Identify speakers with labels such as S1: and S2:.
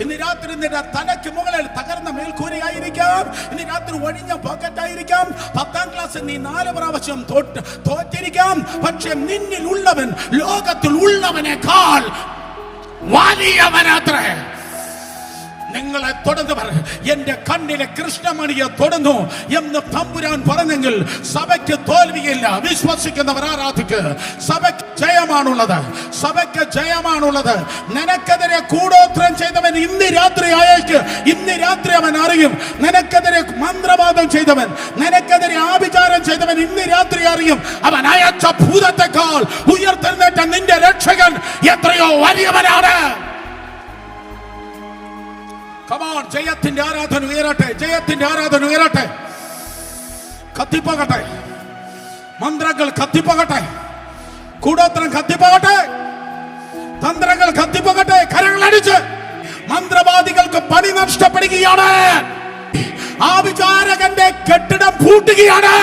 S1: ഇന്ന് രാത്രി നിന്റെ തലയ്ക്ക് മുകളിൽ തകർന്ന മേൽക്കൂരയായിരിക്കാം. ഇന്ന് രാത്രി ഒഴിഞ്ഞ പോക്കറ്റായിരിക്കാം. 10ാം ക്ലാസ് നീ 4 പ്രാവശ്യം തോറ്റിരിക്കാം. പക്ഷെ നിന്നിൽ ഉള്ളവൻ ലോകത്തിൽ ഉള്ളവനേക്കാൾ വലിയവനത്രേ. നിങ്ങളെ തൊടുന്നവർ എന്റെ കണ്ണിലെ കൃഷ്ണമണിയെ തൊടുന്നു എന്ന് തമ്പുരാൻ പറഞ്ഞെങ്കിൽ സഭയ്ക്ക് തോൽവിയില്ല. വിശ്വസിക്കുന്നവർ ആരാധിക്ക്. സഭയ്ക്ക് ജയമാണുള്ളത്. സഭയ്ക്ക് ജയമാണുള്ളത്. നിനക്കെതിരെ കൂടോത്രം ചെയ്തവൻ ഇന്ന് രാത്രി അയക്ക്. ഇന്ന് രാത്രി അവൻ അറിയും. നിനക്കെതിരെ മന്ത്രവാദം ചെയ്തവൻ, നിനക്കെതിരെ ആഭിചാരം ചെയ്തവൻ ഇന്ന് രാത്രി അറിയും. അവൻ അയച്ച ഭൂതത്തെക്കാൾ ഉയർത്തെഴുന്നേറ്റ നിന്റെ രക്ഷകൻ എത്രയോ വലിയവനാണ്. കമാൺ, ജയത്തിന്റെ ആരാധന ഉയരട്ടെ. ജയത്തിന്റെ ആരാധന ഉയരട്ടെ. കത്തിപ്പോകട്ടെ. മന്ത്രങ്ങൾ കത്തിപ്പോകട്ടെ. കൂടോത്രം കത്തിപ്പോകട്ടെ. തന്ത്രങ്ങൾ കത്തിപ്പോകട്ടെ. കരങ്ങളടിച്ച് മന്ത്രവാദികൾക്ക് പണി നഷ്ടപ്പെടുകയാണ്. ആഭിചാരകന്റെ കെട്ടിടം പൂട്ടുകയാണ്.